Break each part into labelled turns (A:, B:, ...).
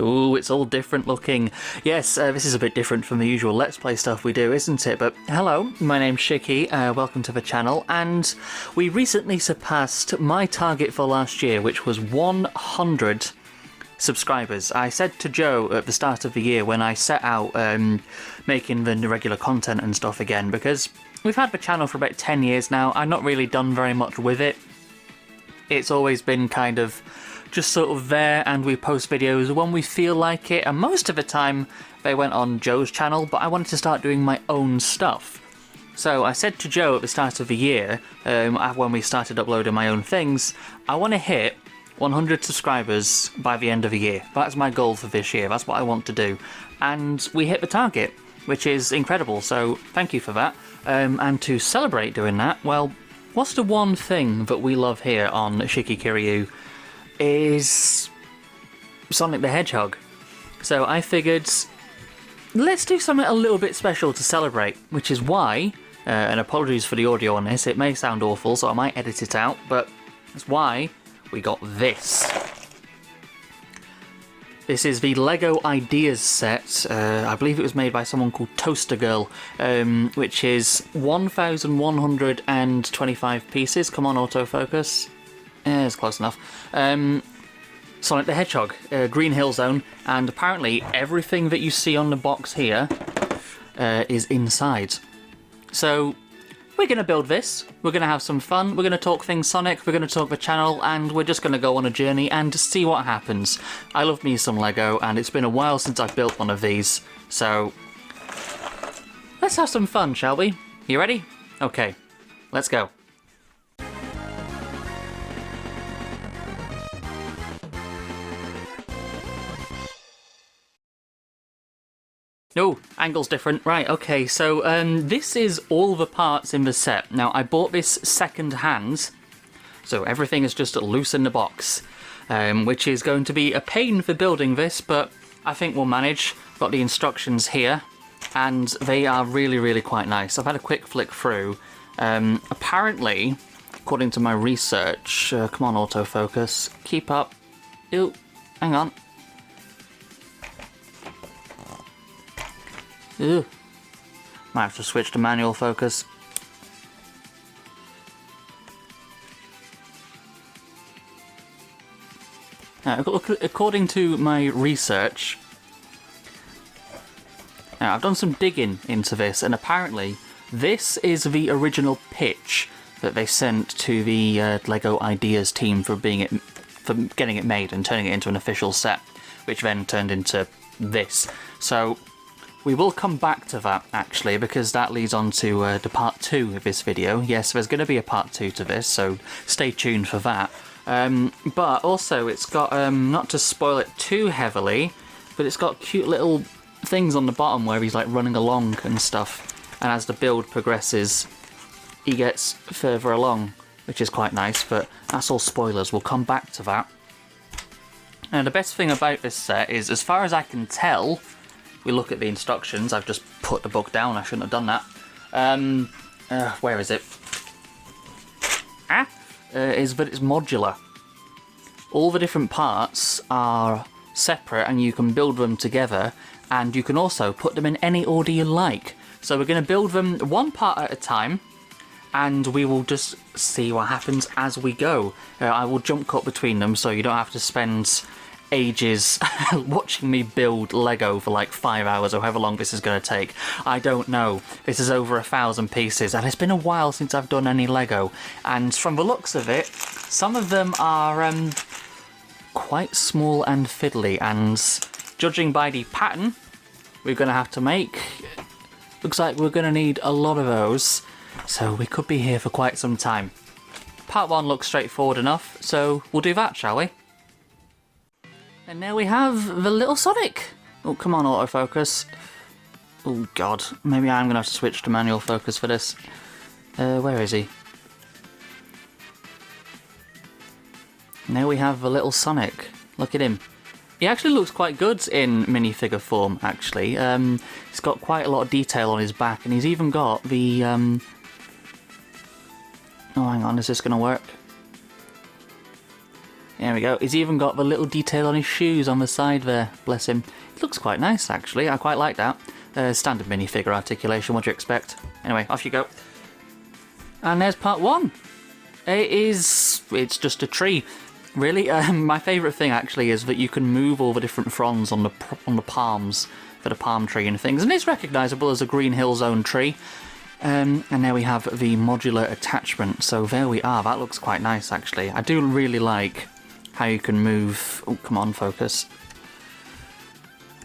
A: Ooh, it's all different looking. Yes, this is a bit different from the usual Let's Play stuff we do, isn't it? But hello, my name's Shiki, welcome to the channel, and we recently surpassed my target for last year, which was 100 subscribers. I said to Joe at the start of the year when I set out making the regular content and stuff again, because we've had the channel for about 10 years now, I've not really done very much with it. It's always been kind of just sort of there, and we post videos when we feel like it, and most of the time they went on Joe's channel, but I wanted to start doing my own stuff. So I said to Joe at the start of the year, when we started uploading my own things, I want to hit 100 subscribers by the end of the year. That's my goal for this year, that's what I want to do. And we hit the target, which is incredible, so thank you for that. And to celebrate doing that, well, what's the one thing that we love here on Shiki Kiryu is Sonic the Hedgehog. So I figured, let's do something a little bit special to celebrate, which is why, and apologies for the audio on this, it may sound awful, so I might edit it out, but that's why we got this. This is the Lego Ideas set. I believe it was made by someone called Toaster Girl, which is 1,125 pieces. Come on, autofocus. It's close enough. Sonic the Hedgehog, Green Hill Zone, and apparently everything that you see on the box here is inside. So we're going to build this, we're going to have some fun, we're going to talk things Sonic, we're going to talk the channel, and we're just going to go on a journey and see what happens. I love me some Lego, and it's been a while since I've built one of these, so let's have some fun, shall we? You ready? Okay, let's go. Oh, angle's different. Right, okay, so this is all the parts in the set. Now, I bought this second hand, so everything is just loose in the box, which is going to be a pain for building this, but I think we'll manage. Got the instructions here, and they are really, really quite nice. I've had a quick flick through. Apparently, according to my research, come on, autofocus, keep up. Ew, hang on. Ew. Might have to switch to manual focus. Now, according to my research, now I've done some digging into this, and apparently this is the original pitch that they sent to the Lego Ideas team for getting it made and turning it into an official set, which then turned into this. So we will come back to that, actually, because that leads on to the part 2 of this video. Yes, there's going to be a part 2 to this, so stay tuned for that. But also, it's got, not to spoil it too heavily, but it's got cute little things on the bottom where he's like running along and stuff. And as the build progresses, he gets further along, which is quite nice, but that's all spoilers. We'll come back to that. And the best thing about this set is, as far as I can tell, we look at the instructions. I've just put the book down, I shouldn't have done that. Where is it? Is that it's modular. All the different parts are separate and you can build them together, and you can also put them in any order you like. So we're going to build them one part at a time, and we will just see what happens as we go. I will jump cut between them so you don't have to spend ages watching me build Lego for like 5 hours or however long this is going to take. I don't know. This is over 1,000 pieces, and it's been a while since I've done any Lego, and from the looks of it, some of them are quite small and fiddly, and judging by the pattern we're going to have to make, looks like we're going to need a lot of those, so we could be here for quite some time. Part 1 looks straightforward enough, so we'll do that, shall we? And now we have the little Sonic. Oh, come on, autofocus. Oh, God. Maybe I'm going to have to switch to manual focus for this. Where is he? Now we have the little Sonic. Look at him. He actually looks quite good in minifigure form, actually. He's got quite a lot of detail on his back, and he's even got the... Oh, hang on, is this going to work? There we go. He's even got the little detail on his shoes on the side there. Bless him. It looks quite nice, actually. I quite like that. Standard minifigure articulation, what do you expect? Anyway, off you go. And there's part 1. It's just a tree. Really, my favourite thing actually is that you can move all the different fronds on the palms for the palm tree and things, and it's recognisable as a Green Hill Zone tree. And there we have the modular attachment. So there we are. That looks quite nice actually. I do really like how you can move. Oh, come on, focus.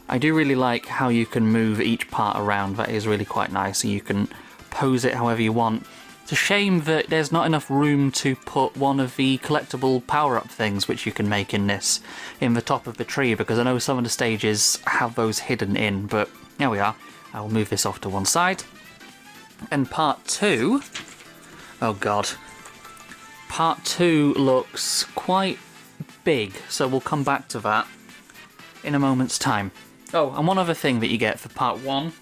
A: I do really like how you can move each part around. That is really quite nice. And you can pose it however you want. It's a shame that there's not enough room to put one of the collectible power-up things which you can make in this in the top of the tree, because I know some of the stages have those hidden in, but there we are. I will move this off to one side. And part 2, oh god, part 2 looks quite big, so we'll come back to that in a moment's time. Oh, and one other thing that you get for part 1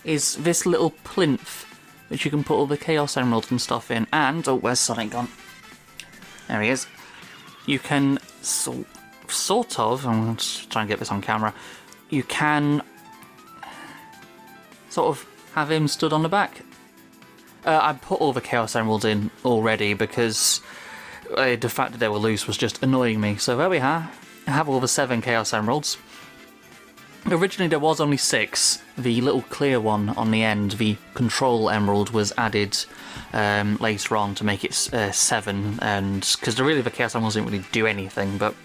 A: is this little plinth, which you can put all the Chaos Emeralds and stuff in, and, oh, where's Sonic gone? There he is. You can sort of, I'm going to try and get this on camera, you can sort of have him stood on the back. I put all the Chaos Emeralds in already because the fact that they were loose was just annoying me. So there we are. I have all the 7 Chaos Emeralds. Originally there was only 6. The little clear one on the end, the Control Emerald, was added later on to make it 7, and because the Chaos Emeralds didn't really do anything, but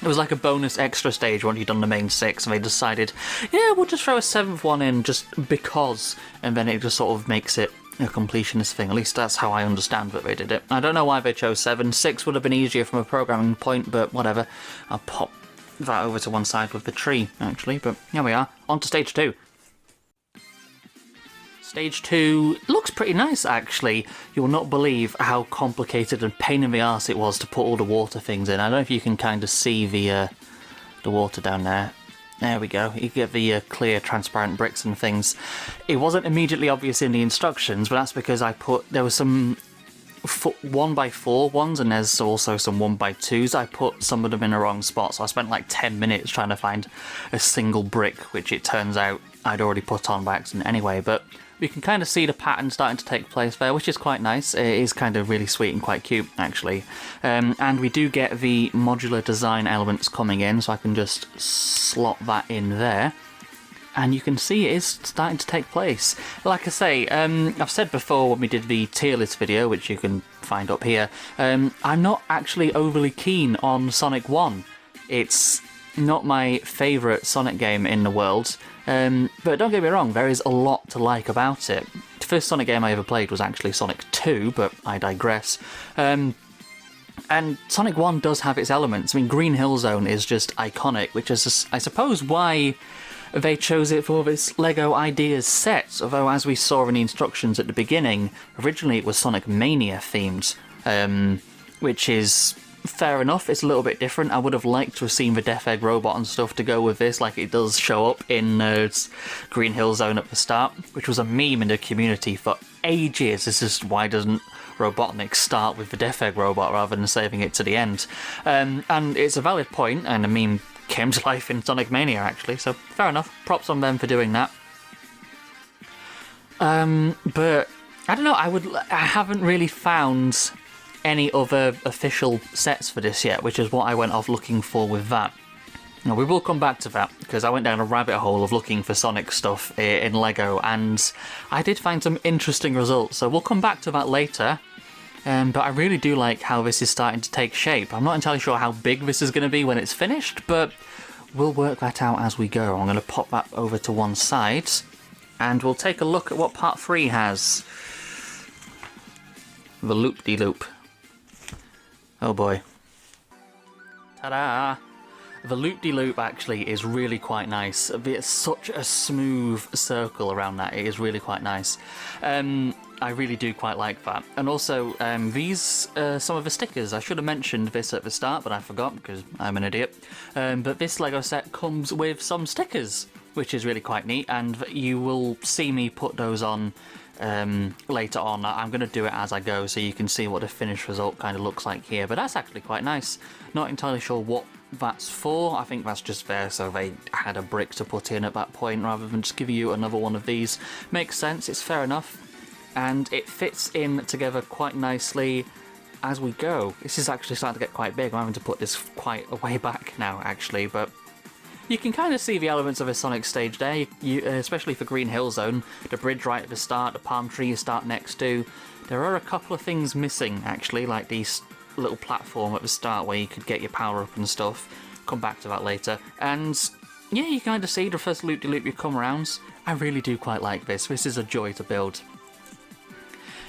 A: it was like a bonus extra stage once you'd done the main 6, and they decided, yeah, we'll just throw a 7th one in just because, and then it just sort of makes it a completionist thing. At least that's how I understand that they did it. I don't know why they chose 7. 6 would have been easier from a programming point, but whatever. I'll pop that over to one side with the tree, actually, but here we are. On to stage 2. Stage 2 looks pretty nice, actually. You'll not believe how complicated and pain in the arse it was to put all the water things in. I don't know if you can kind of see the water down there. There we go. You get the clear, transparent bricks and things. It wasn't immediately obvious in the instructions, but that's because there was some 1x4 ones, and there's also some 1x2s. I put some of them in the wrong spot, so I spent like 10 minutes trying to find a single brick, which it turns out I'd already put on by accident anyway, but we can kind of see the pattern starting to take place there, which is quite nice. It is kind of really sweet and quite cute, actually. And we do get the modular design elements coming in, so I can just slot that in there. And you can see it is starting to take place. Like I say, I've said before when we did the tier list video, which you can find up here, I'm not actually overly keen on Sonic 1. It's not my favourite Sonic game in the world, but don't get me wrong, there is a lot to like about it. The first Sonic game I ever played was actually Sonic 2, but I digress. And Sonic 1 does have its elements. I mean, Green Hill Zone is just iconic, which is, I suppose, why they chose it for this LEGO Ideas set, although as we saw in the instructions at the beginning, originally it was Sonic Mania themed, which is fair enough. It's a little bit different. I would have liked to have seen the Death Egg robot and stuff to go with this, like it does show up in Green Hill Zone at the start, which was a meme in the community for ages. This is why doesn't Robotnik start with the Death Egg robot rather than saving it to the end? And it's a valid point, and a meme came to life in Sonic Mania, actually, so fair enough. Props on them for doing that. But I don't know, I haven't really found any other official sets for this yet, which is what I went off looking for with that. Now, we will come back to that, because I went down a rabbit hole of looking for Sonic stuff in LEGO, and I did find some interesting results, so we'll come back to that later. But I really do like how this is starting to take shape. I'm not entirely sure how big this is going to be when it's finished, but we'll work that out as we go. I'm going to pop that over to one side, and we'll take a look at what Part 3 has. The loop-de-loop. Oh boy. Ta-da! The loop-de-loop actually is really quite nice. It's such a smooth circle around that. It is really quite nice. I really do quite like that. And also, these are some of the stickers. I should have mentioned this at the start, but I forgot because I'm an idiot. But this LEGO set comes with some stickers, which is really quite neat, and you will see me put those on later on. I'm going to do it as I go so you can see what the finished result kind of looks like here, but that's actually quite nice. Not entirely sure what that's for. I think that's just there so they had a brick to put in at that point rather than just giving you another one of these. Makes sense, it's fair enough, and it fits in together quite nicely as we go. This is actually starting to get quite big. I'm having to put this quite a way back now actually, but you can kind of see the elements of a Sonic stage there, especially for Green Hill Zone. The bridge right at the start, the palm tree you start next to. There are a couple of things missing, actually, like these little platform at the start where you could get your power up and stuff. Come back to that later. And yeah, you kind of see the first loop-de-loop you come around. I really do quite like this. This is a joy to build.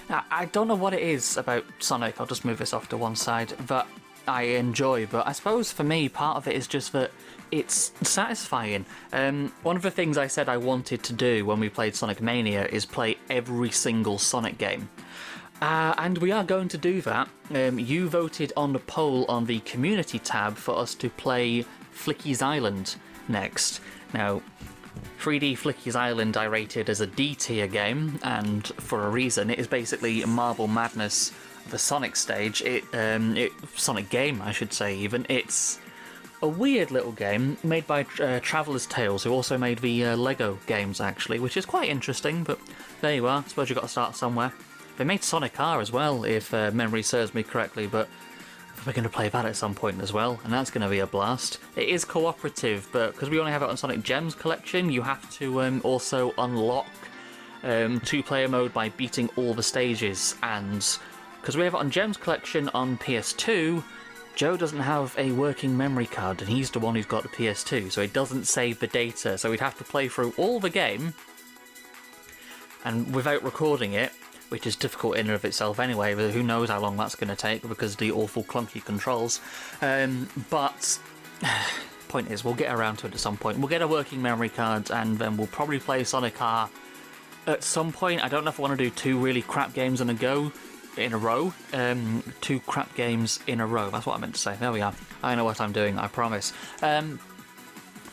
A: Now, I don't know what it is about Sonic, I'll just move this off to one side, that I enjoy, but I suppose for me part of it is just that it's satisfying. One of the things I said I wanted to do when we played Sonic Mania is play every single Sonic game. And we are going to do that. You voted on the poll on the community tab for us to play Flicky's Island next. Now, 3D Flicky's Island I rated as a D tier game, and for a reason. It is basically Marble Madness, the Sonic stage. Sonic game, I should say even. It's a weird little game made by Traveller's Tales, who also made the Lego games actually, which is quite interesting, but there you are. I suppose you've got to start somewhere. They made Sonic R as well, if memory serves me correctly, but we're going to play that at some point as well, and that's going to be a blast. It is cooperative, but because we only have it on Sonic Gems Collection, you have to also unlock two-player mode by beating all the stages, and because we have it on Gems Collection on PS2, Joe doesn't have a working memory card, and he's the one who's got the PS2, so it doesn't save the data, so we'd have to play through all the game, and without recording it, which is difficult in and of itself anyway, but who knows how long that's going to take because of the awful clunky controls. But point is, we'll get around to it at some point. We'll get a working memory card, and then we'll probably play Sonic R at some point. I don't know if I want to do two really crap games in a row. Two crap games in a row. That's what I meant to say. There we are. I know what I'm doing, I promise.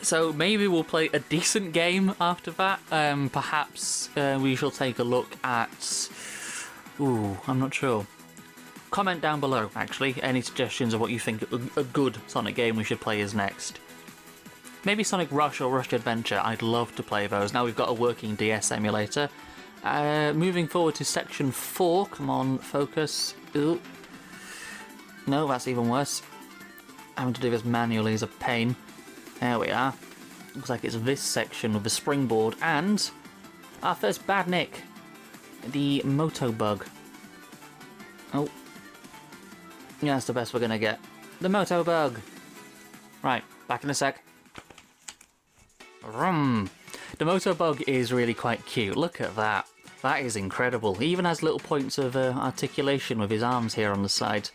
A: So maybe we'll play a decent game after that. Perhaps we shall take a look at... Ooh, I'm not sure. Comment down below, actually, any suggestions of what you think a good Sonic game we should play is next. Maybe Sonic Rush or Rush Adventure. I'd love to play those. Now we've got a working DS emulator. Moving forward to section 4. Come on, focus. Ooh. No, that's even worse. Having to do this manually is a pain. There we are. Looks like it's this section with the springboard and our first bad nick, the Moto Bug. Oh. Yeah, that's the best we're going to get. The Moto Bug. Right, back in a sec. Vroom. The Moto Bug is really quite cute. Look at that. That is incredible. He even has little points of articulation with his arms here on the side.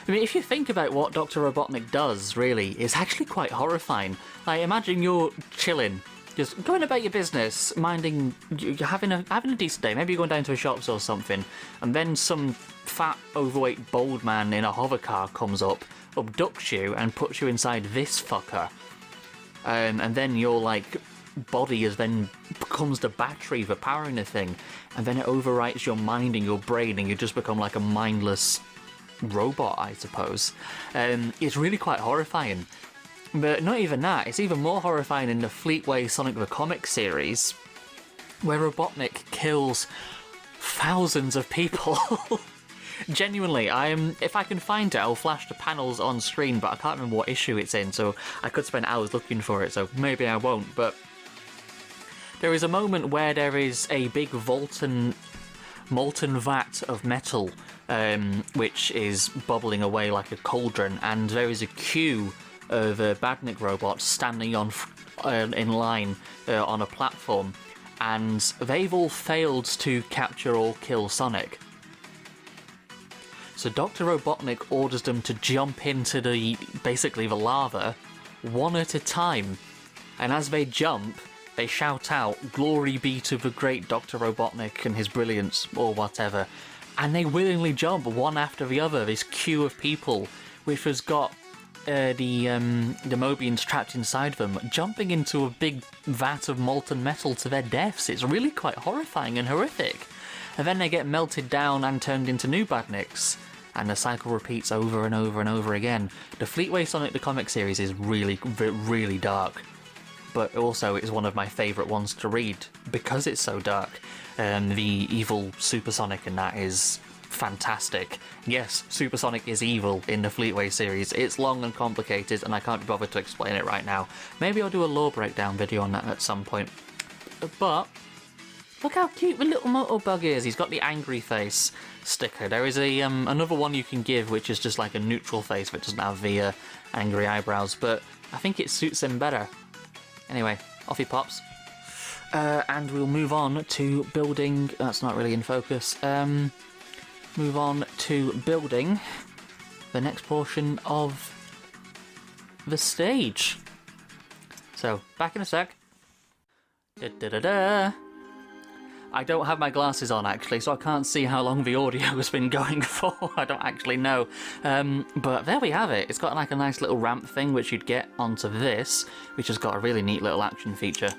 A: I mean, if you think about what Dr. Robotnik does, really, it's actually quite horrifying. Like, imagine you're chilling, just going about your business, minding, you're having a decent day, maybe you're going down to a shops or something, and then some fat, overweight, bald man in a hover car comes up, abducts you, and puts you inside this fucker. And then your, like, body then becomes the battery for powering the thing, and then it overwrites your mind and your brain, and you just become like a mindless robot, I suppose. It's really quite horrifying. But not even that, it's even more horrifying in the Fleetway Sonic the Comic series, where Robotnik kills thousands of people. Genuinely, if I can find it, I'll flash the panels on screen, but I can't remember what issue it's in, so I could spend hours looking for it, so maybe I won't, but there is a moment where there is a big molten vat of metal, which is bubbling away like a cauldron, and there is a queue of Badnik robots standing in line on a platform, and they've all failed to capture or kill Sonic. So Dr. Robotnik orders them to jump into basically the lava, one at a time, and as they jump, they shout out, "Glory be to the great Dr. Robotnik and his brilliance," or whatever. And they willingly jump one after the other, this queue of people, which has got the Mobians trapped inside them, jumping into a big vat of molten metal to their deaths. It's really quite horrifying and horrific. and then they get melted down and turned into new badniks. And the cycle repeats over and over and over again. The Fleetway Sonic the Comic series is really, really dark. But also it's one of my favourite ones to read because it's so dark. The evil Supersonic in that is fantastic. Yes, Supersonic is evil in the Fleetway series. It's long and complicated and I can't be bothered to explain it right now. Maybe I'll do a lore breakdown video on that at some point. But look how cute the little Motobug is. He's got the angry face sticker. There is a another one you can give which is just like a neutral face that doesn't have the angry eyebrows, but I think it suits him better. Anyway, off he pops. And we'll move on to building... That's not really in focus. Move on to building the next portion of the stage. So, back in a sec. Da-da-da-da. I don't have my glasses on actually, so I can't see how long the audio has been going for. I don't actually know. But there we have it. It's got like a nice little ramp thing which you'd get onto this, which has got a really neat little action feature.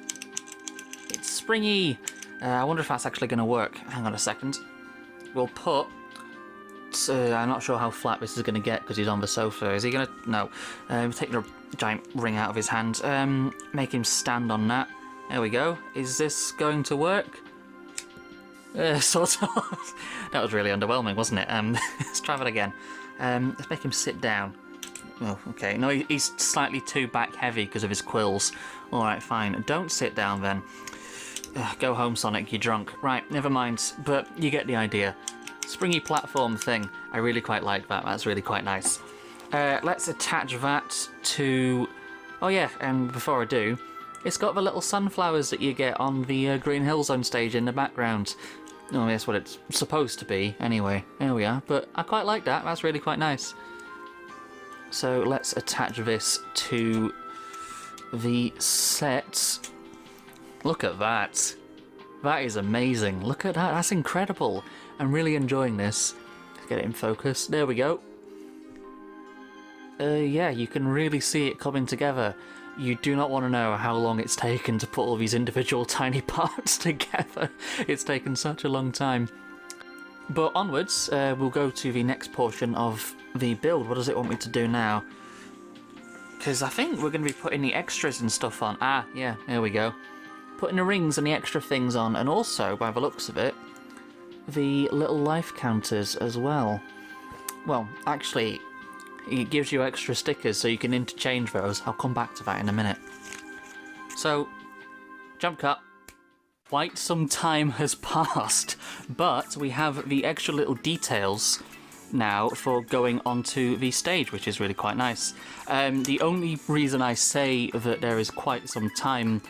A: It's springy. I wonder if that's actually going to work. Hang on a second. We'll put... I'm not sure how flat this is going to get because he's on the sofa. Is he going to... No. Take the giant ring out of his hand. Make him stand on that. There we go. Is this going to work? Sort of. That was really underwhelming, wasn't it? Let's try that again. Let's make him sit down. Oh, okay. No, he's slightly too back heavy because of his quills. Alright, fine. Don't sit down then. Go home, Sonic, you're drunk. Right, never mind. But you get the idea. Springy platform thing. I really quite like that. That's really quite nice. Let's attach that to... Oh yeah, and before I do, it's got the little sunflowers that you get on the Green Hill Zone stage in the background. Oh, that's what it's supposed to be, anyway. There we are. But I quite like that. That's really quite nice. So let's attach this to the set. Look at that. That is amazing. Look at that. That's incredible. I'm really enjoying this. Let's get it in focus. There we go. Yeah, you can really see it coming together. You do not want to know how long it's taken to put all these individual tiny parts together. It's taken such a long time. But onwards, we'll go to the next portion of the build. What does it want me to do now? Because I think we're going to be putting the extras and stuff on. Ah, yeah, there we go. Putting the rings and the extra things on, and also, by the looks of it, the little life counters as well. Well, actually... It gives you extra stickers so you can interchange those. I'll come back to that in a minute. So, jump cut. Quite some time has passed, but we have the extra little details now for going onto the stage, which is really quite nice. The only reason I say that there is quite some time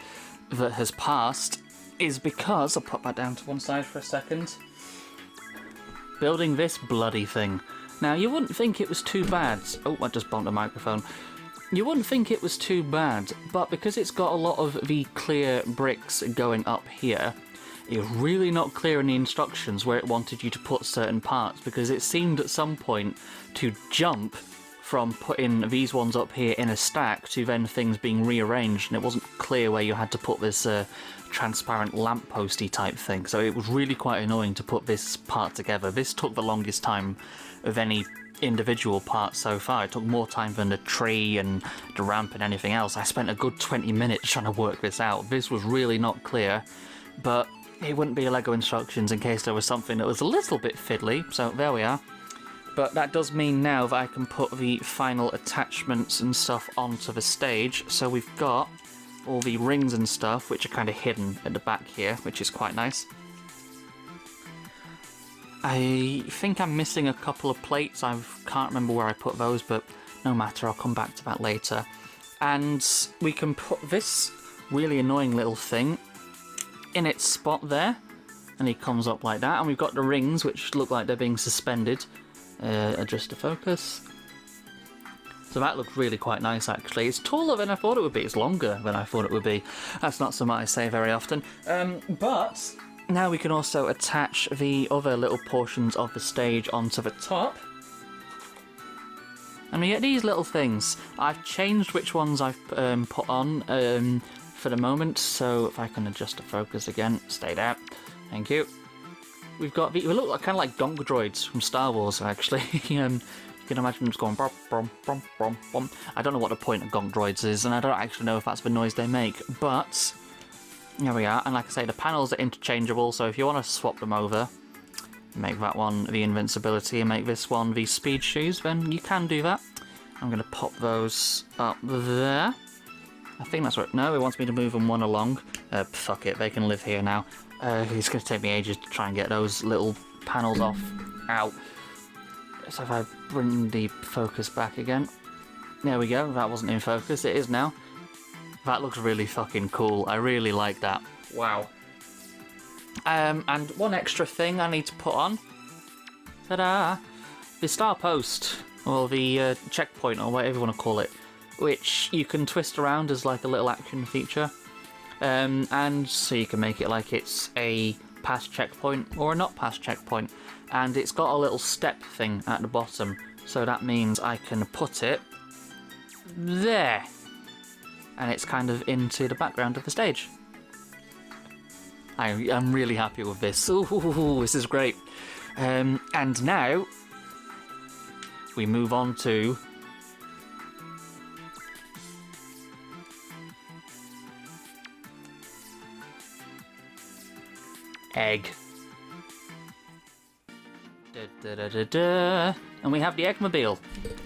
A: that has passed is because... I'll put that down to one side for a second. Building this bloody thing. Now, you wouldn't think it was too bad. Oh, I just bumped the microphone. You wouldn't think it was too bad, but because it's got a lot of the clear bricks going up here, it was really not clear in the instructions where it wanted you to put certain parts, because it seemed at some point to jump from putting these ones up here in a stack to then things being rearranged, and it wasn't clear where you had to put this transparent lampposty type thing, so it was really quite annoying to put this part together. This took the longest time of any individual part so far. It took more time than the tree and the ramp and anything else. I spent a good 20 minutes trying to work this out. This was really not clear, but it wouldn't be LEGO instructions in case there was something that was a little bit fiddly, so there we are. But that does mean now that I can put the final attachments and stuff onto the stage, so we've got all the rings and stuff, which are kind of hidden at the back here, which is quite nice. I think I'm missing a couple of plates. I can't remember where I put those, but no matter, I'll come back to that later. And we can put this really annoying little thing in its spot there, and he comes up like that. And we've got the rings, which look like they're being suspended. Adjust the focus. So that looked really quite nice, actually. It's taller than I thought it would be. It's longer than I thought it would be. That's not something I say very often. But now we can also attach the other little portions of the stage onto the top. And we get these little things. I've changed which ones I've put on for the moment. So if I can adjust the focus again, stay there. Thank you. we've got we look like, kind of like donk droids from Star Wars, actually. You can imagine them just going brom, brom, brom, brom, brom. I don't know what the point of gonk droids is, and I don't actually know if that's the noise they make, but there we are. And like I say, the panels are interchangeable, so if you want to swap them over, make that one the invincibility and make this one the speed shoes, then you can do that. I'm going to pop those up there. I think that's right. No, it wants me to move them one along. Fuck it, they can live here now. It's going to take me ages to try and get those little panels off. Ow. So if I bring the focus back again. There we go, that wasn't in focus, it is now. That looks really fucking cool, I really like that. Wow. And one extra thing I need to put on. Ta-da! The star post, or the checkpoint, or whatever you want to call it, which you can twist around as like a little action feature. And so you can make it like it's a past checkpoint or a not past checkpoint. And it's got a little step thing at the bottom, so that means I can put it there. And it's kind of into the background of the stage. I'm really happy with this. Ooh, this is great. And now we move on to egg. And we have the Eggmobile,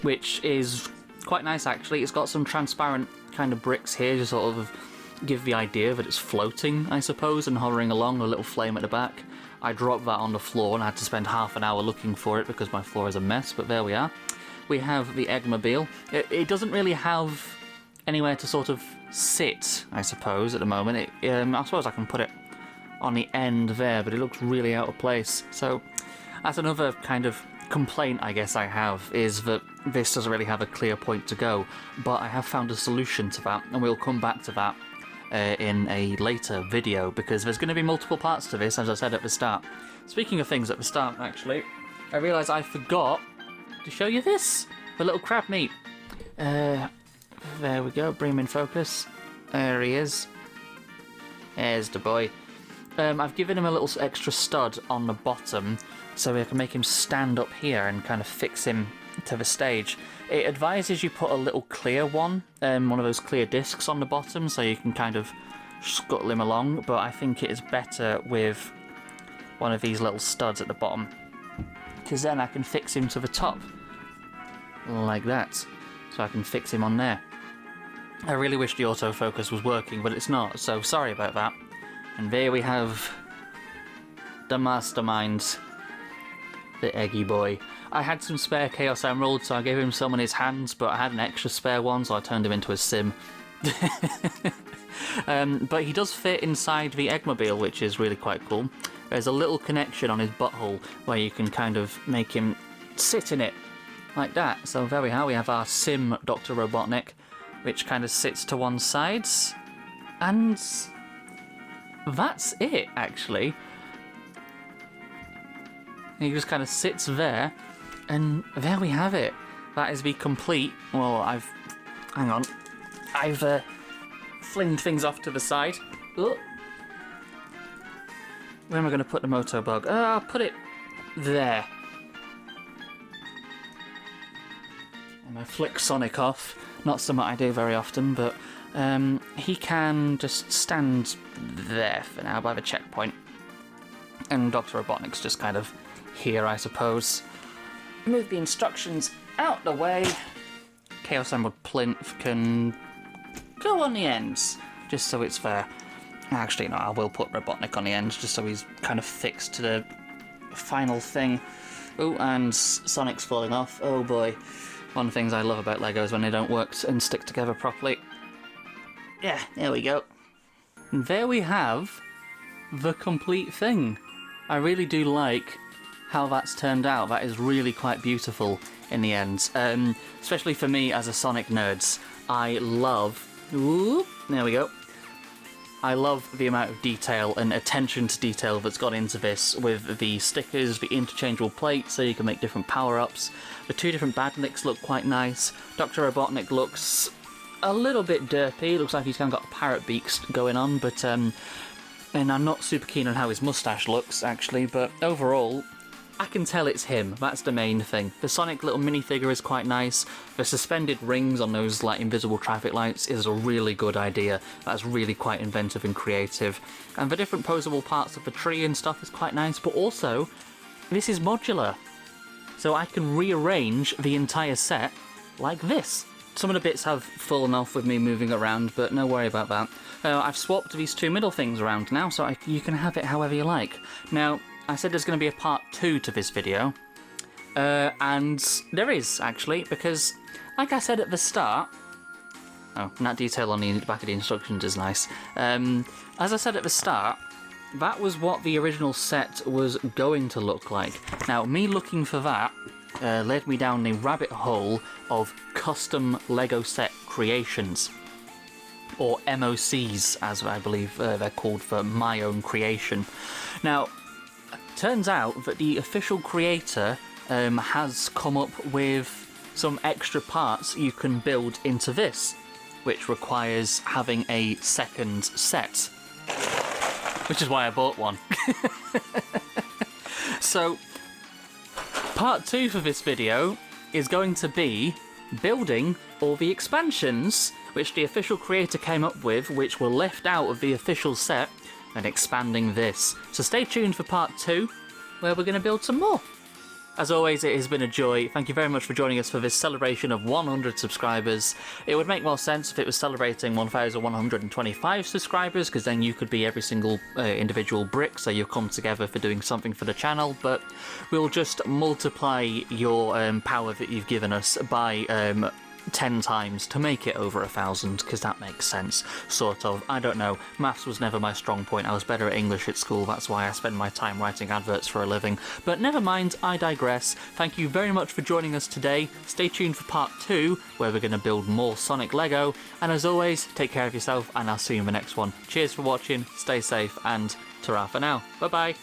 A: which is quite nice actually. It's got some transparent kind of bricks here to sort of give the idea that it's floating, I suppose, and hovering along, a little flame at the back. I dropped that on the floor and I had to spend half an hour looking for it because my floor is a mess, but there we are. We have the Eggmobile. It doesn't really have anywhere to sort of sit, I suppose, at the moment. I suppose I can put it on the end there, but it looks really out of place. So that's another kind of complaint I guess I have, is that this doesn't really have a clear point to go, but I have found a solution to that, and we'll come back to that in a later video, because there's going to be multiple parts to this, as I said at the start. Speaking of things at the start, actually, I realised I forgot to show you this, the little crab meat. There we go, bring him in focus. There he is. There's the boy. I've given him a little extra stud on the bottom, so I can make him stand up here and kind of fix him to the stage. It advises you put a little clear one of those clear discs on the bottom, so you can kind of scuttle him along, but I think it is better with one of these little studs at the bottom, because then I can fix him to the top, like that, so I can fix him on there. I really wish the autofocus was working, but it's not, so sorry about that. And there we have the mastermind, the Eggy boy. I had some spare Chaos Emeralds, so I gave him some on his hands, but I had an extra spare one, so I turned him into a sim. But he does fit inside the Eggmobile, which is really quite cool. There's a little connection on his butthole where you can kind of make him sit in it, like that. So there we are, we have our sim Dr. Robotnik, which kind of sits to one side. And that's it, actually. He just kind of sits there, and there we have it. That is the complete... Well, hang on. I've flinged things off to the side. Oh. Where am I going to put the Motobug? I'll put it there. And I flick Sonic off. Not something I do very often, but he can just stand there for now by the checkpoint. And Dr. Robotnik's just kind of here, I suppose. Move the instructions out the way. Chaos Emerald Plinth can go on the ends, just so it's fair. Actually, no, I will put Robotnik on the ends, just so he's kind of fixed to the final thing. Oh, and Sonic's falling off. Oh boy. One of the things I love about Lego is when they don't work and stick together properly. Yeah, there we go. And there we have the complete thing. I really do like how that's turned out. That is really quite beautiful in the end. Especially for me as a Sonic nerd. I love... Ooh, there we go. I love the amount of detail and attention to detail that's gone into this, with the stickers, the interchangeable plates so you can make different power-ups. The two different badniks look quite nice. Dr. Robotnik looks a little bit derpy. Looks like he's kind of got parrot beaks going on, but and I'm not super keen on how his moustache looks, actually, but overall, I can tell it's him. That's the main thing. The Sonic little minifigure is quite nice. The suspended rings on those like invisible traffic lights is a really good idea. That's really quite inventive and creative. And the different posable parts of the tree and stuff is quite nice, but also, this is modular. So I can rearrange the entire set like this. Some of the bits have fallen off with me moving around, but no worry about that. I've swapped these two middle things around now, so you can have it however you like. Now, I said there's going to be a part 2 to this video, and there is, actually, because, like I said at the start... Oh, and that detail on the back of the instructions is nice. As I said at the start, that was what the original set was going to look like. Now, me looking for that led me down the rabbit hole of custom LEGO set creations, or MOCs, as I believe they're called for my own creation. Now, turns out that the official creator has come up with some extra parts you can build into this, which requires having a second set, which is why I bought one. So, part 2 for this video is going to be building all the expansions which the official creator came up with, which were left out of the official set, and expanding this. So stay tuned for part 2, where we're going to build some more. As always, it has been a joy. Thank you very much for joining us for this celebration of 100 subscribers. It would make more sense if it was celebrating 1,125 subscribers, because then you could be every single individual brick, so you'll come together for doing something for the channel, but we'll just multiply your power that you've given us by 10 times to make it over 1,000, because that makes sense, sort of. I don't know, maths was never my strong point. I was better at English at school, that's why I spend my time writing adverts for a living. But never mind, I digress. Thank you very much for joining us today. Stay tuned for part 2, where we're going to build more Sonic Lego, and as always, take care of yourself, and I'll see you in the next one. Cheers for watching, stay safe, and ta-ra for now. Bye bye.